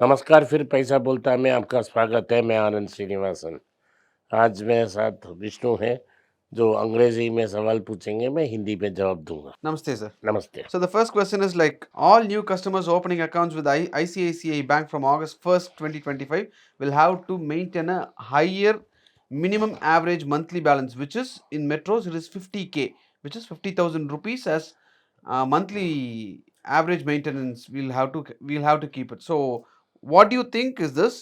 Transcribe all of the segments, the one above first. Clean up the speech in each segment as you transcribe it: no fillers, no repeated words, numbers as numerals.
नमस्कार, फिर पैसा बोलता में आपका स्वागत है। मैं आनंद श्रीनिवासन। आज मेरे साथ विष्णु हैं, जो अंग्रेजी में सवाल पूछेंगे, मैं हिंदी में जवाब दूंगा। Namaste, sir. नमस्ते। So the first question is like all new customers opening accounts with ICICI Bank from August 1st, 2025 will have to maintain a higher minimum average monthly balance, which is in metros it is 50K, which is 50,000 rupees as monthly average maintenance. We'll have to keep it. So what do you think is this?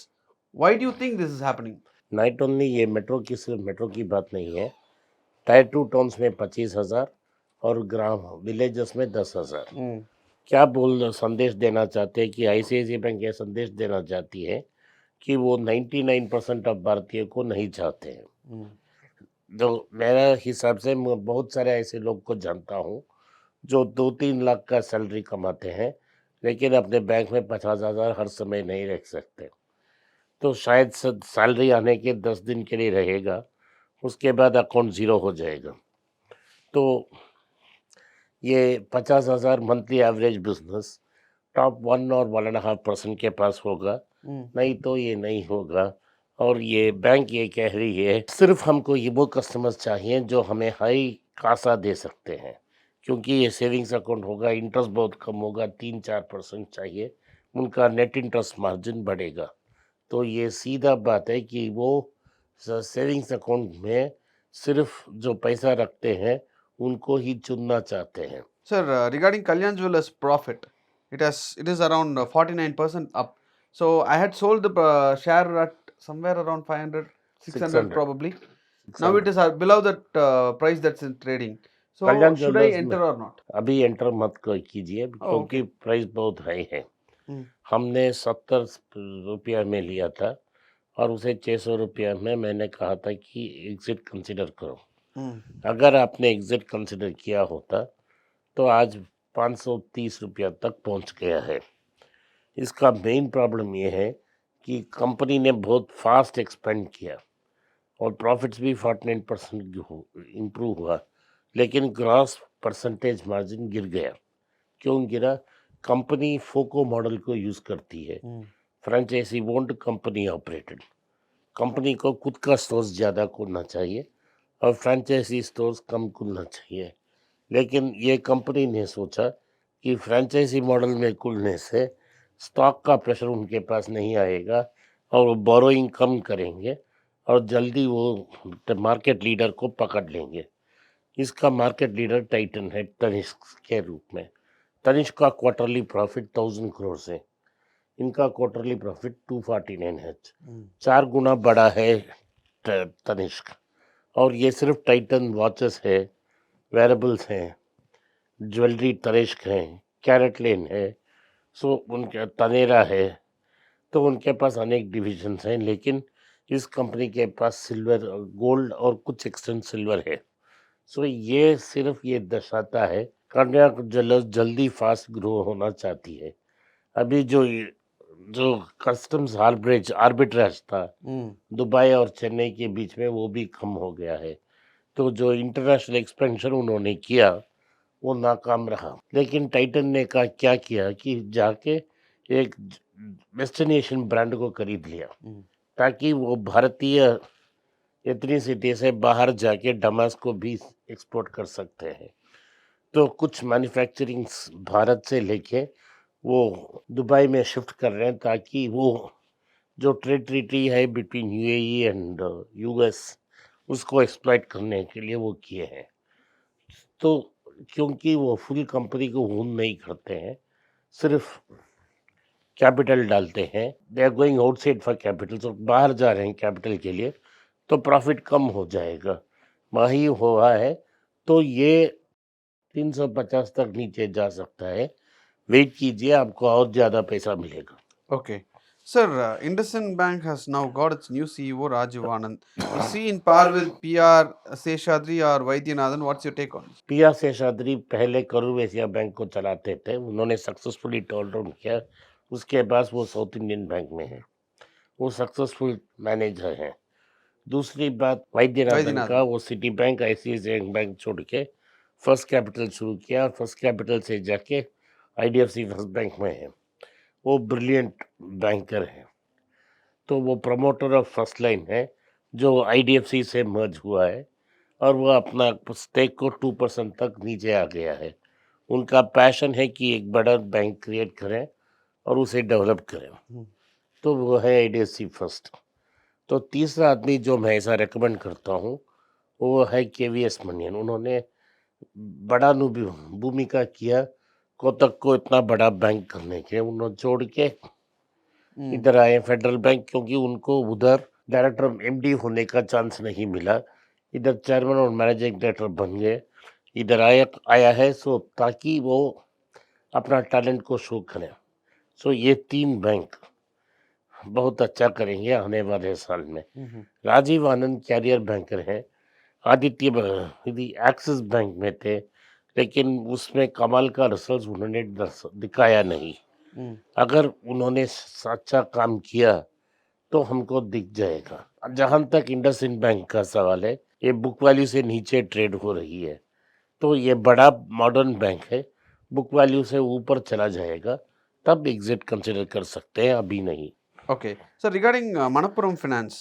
Why do you think this is happening? Night only ये metro की सिर्फ metro की बात नहीं है। Tyre 2 towns में 25,000 और ग्राम villages में 10,000। क्या बोल संदेश देना चाहते हैं कि आईसीआईसीआई बैंक ये संदेश देना चाहती है कि वो 99% ऑफ भारतीय को नहीं चाहते हैं। जो मेरा हिसाब से मैं बहुत सारे ऐसे लोग को जानता हूँ जो 2-3 लाख का सैलरी कमाते हैं, लेकिन अपने बैंक में 50,000 हर समय नहीं रख सकते। तो शायद सैलरी आने के 10 दिन के लिए रहेगा, उसके बाद अकाउंट ज़ीरो हो जाएगा। तो ये 50,000 मंथली एवरेज बिजनेस टॉप 1 और 1.5% के पास होगा, नहीं तो ये नहीं होगा। और ये बैंक ये कह रही है सिर्फ हमको ये वो कस्टमर्स चाहिए जो हमें हाई कासा दे सकते हैं, क्योंकि ये सेविंग्स अकाउंट होगा, इंटरेस्ट बहुत कम होगा, 3-4% चाहिए, उनका नेट इंटरेस्ट मार्जिन बढ़ेगा। तो ये सीधा बात है कि वो सेविंग्स अकाउंट में सिर्फ जो पैसा रखते हैं उनको ही चुनना चाहते हैं। Sir, regarding Kalyan Jewellers profit, it is around 49% up. So I had sold the share at somewhere around 500, 600 600 probably. Now it is below that price that's in trading. So Kalyan should I jewellers में enter or not? अभी enter मत कीजिए, क्योंकि okay. Price बहुत high है। Hmm. हमने 70 रुपया में लिया था और उसे 600 रुपया में मैंने कहा था कि एग्जिट कंसिडर करो। अगर आपने एग्जिट कंसिडर किया होता तो आज 530 रुपया तक पहुंच गया है। इसका मेन प्रॉब्लम ये है कि कंपनी ने बहुत फास्ट एक्सपेंड किया और प्रॉफिट्स भी 49% इम्प्रूव हुआ, लेकिन ग्रॉस परसेंटेज मार्जिन गिर गया। क्यों गिरा? कंपनी फोको मॉडल को यूज़ करती है। Franchisee owned company operated. Company को खुद का स्टोर्स ज़्यादा खुलना चाहिए और फ्रेंचाइजी स्टोर्स कम खुलना चाहिए। लेकिन ये कंपनी ने सोचा कि फ्रेंचाइजी मॉडल में खुलने से स्टॉक का प्रेशर उनके पास नहीं आएगा और वो बोरोइंग कम करेंगे और जल्दी वो मार्केट लीडर को पकड़ लेंगे। इसका मार्केट लीडर टाइटन है तनिष्क के रूप में। तनिष्क का क्वार्टरली प्रॉफिट 1000 करोड़ से, इनका क्वार्टरली प्रॉफिट 249 है। 4 गुना बड़ा है तनिष्क। और ये सिर्फ टाइटन वॉचेस है, वेरेबल्स हैं, ज्वेलरी तनिष्क हैं, कैरेट लेन है, सो उनके तनेरा है। तो उनके पास अनेक डिविजन्स हैं, लेकिन इस कंपनी के पास सिल्वर, गोल्ड और कुछ एक्सटेंट सिल्वर है। सो ये सिर्फ ये दर्शाता है कन्या ज्वेलर्स जल्दी फास्ट ग्रो होना चाहती है। अभी जो कस्टम्स आर्बिट्रेज था दुबई और चेन्नई के बीच में, वो भी कम हो गया है। तो जो इंटरनेशनल एक्सपेंशन उन्होंने किया वो नाकाम रहा। लेकिन टाइटन ने क्या किया कि जाके एक वेस्टर्न एशियन ब्रांड को खरीद लिया, ताकि वो भारतीय एथनिसिटी से बाहर जाके डमास को भी एक्सपोर्ट कर सकते हैं। तो कुछ मैन्युफैक्चरिंग भारत से लेके वो दुबई में शिफ्ट कर रहे हैं, ताकि वो जो ट्रेड ट्रीटी है बिटवीन यूएई एंड यूएस, उसको एक्सप्लॉइट करने के लिए वो किए हैं। तो क्योंकि वो फुल कंपनी को ओन नहीं करते हैं, सिर्फ कैपिटल डालते हैं, they are going outside for capital, तो बाहर जा रहे हैं कैपिटल के लिए, तो प्रॉफिट कम हो जाएगा। वही हुआ है, तो ये 350 तक नीचे जा सकता है। वेट कीजिए, आपको और ज़्यादा पैसा मिलेगा। Okay. Sir, IndusInd Bank has now got its new CEO Rajiv Anand. Is he in par with PR Seshadri or Vaidyanathan? What's your take on this? PR Seshadri पहले करूर एशिया बैंक को चलाते थे, उन्होंने सक्सेसफुली टर्न अराउंड किया। उसके बाद वो south Indian bank में है, वो सक्सेसफुल मैनेजर हैं। दूसरी बात वैद्यनाथन का, वो सिटी बैंक ICICI बैंक छोड़ के फर्स्ट कैपिटल शुरू किया और फर्स्ट कैपिटल से जाके IDFC फर्स्ट बैंक में है। वो ब्रिलियंट बैंकर हैं, तो वो प्रमोटर ऑफ फर्स्ट लाइन है जो आईडीएफसी से मर्ज हुआ है और वो अपना स्टेक को 2% तक नीचे आ गया है। उनका पैशन है कि एक बड़ा बैंक क्रिएट करें और उसे डेवलप करें, तो वो है आईडीएफसी फर्स्ट। तो तीसरा आदमी जो मैं ऐसा रेकमेंड करता हूँ वो है केवीएस मनियन। उन्होंने बड़ा भूमिका किया कोतक को इतना बड़ा बैंक करने के, उन्होंने छोड़ के इधर आए फेडरल बैंक, क्योंकि उनको उधर डायरेक्टर एमडी होने का चांस नहीं मिला, इधर चेयरमैन और मैनेजिंग डायरेक्टर बन गए। इधर आया है सो ताकि वो अपना टैलेंट को शो करें। सो ये 3 बैंक बहुत अच्छा करेंगे आने वाले साल में। राजीव आनंद कैरियर बैंकर हैं, आदित्य यदि एक्सिस बैंक में थे, लेकिन उसमें कमाल का रिजल्ट उन्होंने दिखाया नहीं। अगर उन्होंने अच्छा काम किया तो हमको दिख जाएगा। जहाँ तक इंडसइंड बैंक का सवाल है, ये बुक वैल्यू से नीचे ट्रेड हो रही है, तो ये बड़ा मॉडर्न बैंक है, बुक वैल्यू से ऊपर चला जाएगा तब एग्जिट कंसिडर कर सकते हैं, अभी नहीं। Okay. So regarding Manappuram Finance,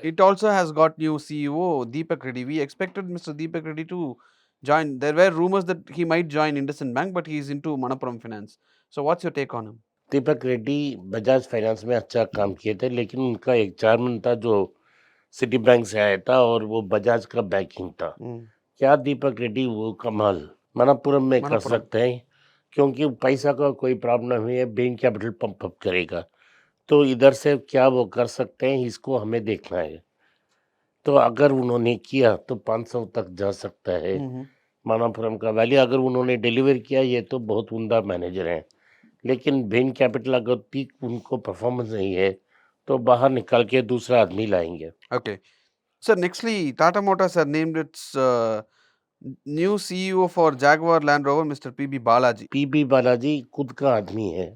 it also has got new CEO Deepak Reddy. We expected Mr. Deepak Reddy to join. There were rumors that he might join IndusInd Bank, but he is into Manappuram Finance. So what's your take on him? Deepak Reddy Bajaj finance में अच्छा काम किए थे, लेकिन उनका एक chairman था जो सिटी बैंक से आया था और वो बजाज का बैकिंग था। क्या दीपक रेड्डी वो कमाल मनप्पुरम में कर सकते हैं, क्योंकि पैसा का कोई प्रॉब्लम नहीं है, बैंक कैपिटल पंप अप करेगा, तो इधर से क्या वो कर सकते हैं, इसको हमें देखना है। तो अगर उन्होंने किया तो 500 तक जा सकता है मनप्पुरम का वैल्यू। अगर उन्होंने डिलीवर किया, ये तो बहुत उम्दा मैनेजर हैं, लेकिन बेन कैपिटल अगर पीक उनको परफॉर्मेंस नहीं है तो बाहर निकाल के दूसरा आदमी लाएंगे। Okay. So nextly, Tata Motors have named its new CEO for Jaguar Land Rover, Mr. PB Balaji. PB Balaji खुद का आदमी है,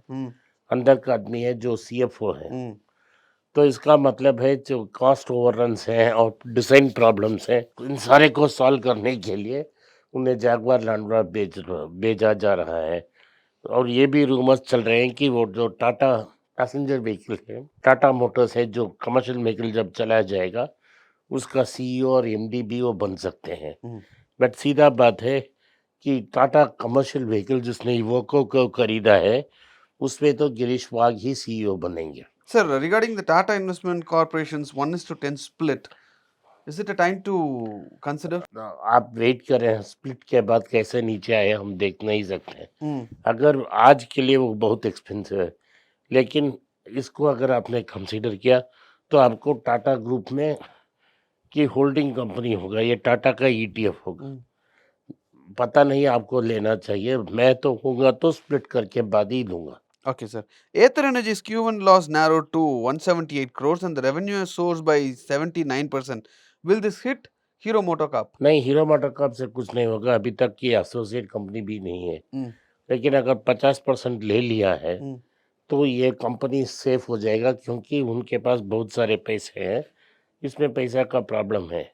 अंदर का आदमी है जो सीएफओ है। तो इसका मतलब है जो कॉस्ट ओवररन्स हैं और डिजाइन प्रॉब्लम्स हैं, इन सारे को सॉल्व करने के लिए उन्हें जैगुआर लैंड रोवर भेजा जा रहा है। और ये भी रूमर्स चल रहे हैं कि वो जो टाटा पैसेंजर व्हीकल है, टाटा मोटर्स है, जो कमर्शियल व्हीकल जब चलाया जाएगा उसका सीईओ और एमडी भी वो बन सकते हैं। बट सीधा बात है कि टाटा कमर्शियल व्हीकल जिसने इवोको को खरीदा है उसमें तो गिरीश वाघ ही सीईओ बनेंगे। Sir, regarding the Tata Investment Corporation's 1:10 split, is it a time to consider? आप वेट कर रहे हैं, स्प्लिट के बाद कैसे नीचे आए हम देख नहीं सकते। अगर आज के लिए वो बहुत एक्सपेंसिव है, लेकिन इसको अगर आपने कंसीडर किया तो आपको टाटा ग्रुप में की होल्डिंग कंपनी होगा, ये टाटा का ईटीएफ होगा। पता नहीं, आपको लेना चाहिए, मैं तो होगा तो स्प्लिट करके बाद ही लूंगा। Okay, sir. Aether Energy's Q1 loss narrowed to 178 crores and the revenue has soared by 79%. Will this hit Hero MotoCorp? नहीं, हीरो मोटोकॉर्प से कुछ नहीं होगा, अभी तक की एसोसिएट कंपनी भी नहीं है। लेकिन अगर 50% ले लिया है तो ये कंपनी सेफ हो जाएगा, क्योंकि उनके पास बहुत सारे पैसे हैं, इसमें पैसा का प्रॉब्लम है।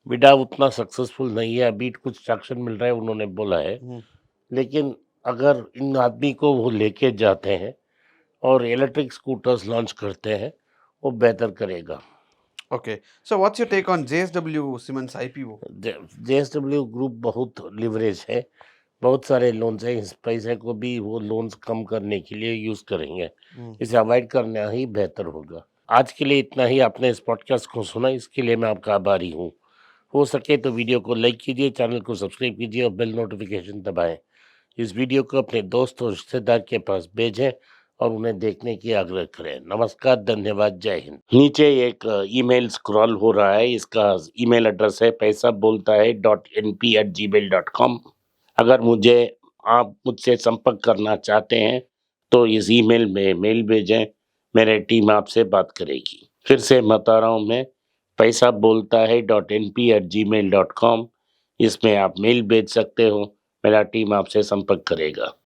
विडा उतना सक्सेसफुल नहीं है, अभी कुछ ट्रैक्शन मिल रहा है उन्होंने बोला है, लेकिन अगर इन आदमी को वो लेके जाते हैं और इलेक्ट्रिक स्कूटर्स लॉन्च करते हैं वो बेहतर करेगा। Okay. So what's your take on JSW Siemens IPO? JSW group बहुत लिवरेज है, बहुत सारे लोन्स हैं, इस पैसे को भी वो लोन्स कम करने के लिए यूज करेंगे, इसे अवॉइड करना ही बेहतर होगा। आज के लिए इतना ही। आपने इस पॉडकास्ट को सुना, इसके लिए मैं आपका आभारी हूँ। हो सके तो वीडियो को लाइक कीजिए, चैनल को सब्सक्राइब कीजिए और बेल नोटिफिकेशन दबाएं। इस वीडियो को अपने दोस्त और रिश्तेदार के पास भेजें और उन्हें देखने की आग्रह करें। नमस्कार, धन्यवाद, जय हिंद। नीचे एक ईमेल स्क्रॉल हो रहा है, इसका ईमेल एड्रेस है paisa.bolta hai.np@gmail.com। अगर आप मुझसे संपर्क करना चाहते हैं तो इस ईमेल में मेल भेजें, मेरी टीम आपसे बात करेगी। फिर से बता रहा हूँ मैं, paisa.bolta hai.np@gmail.com, इसमें आप मेल भेज सकते हो, मेरा टीम आपसे संपर्क करेगा।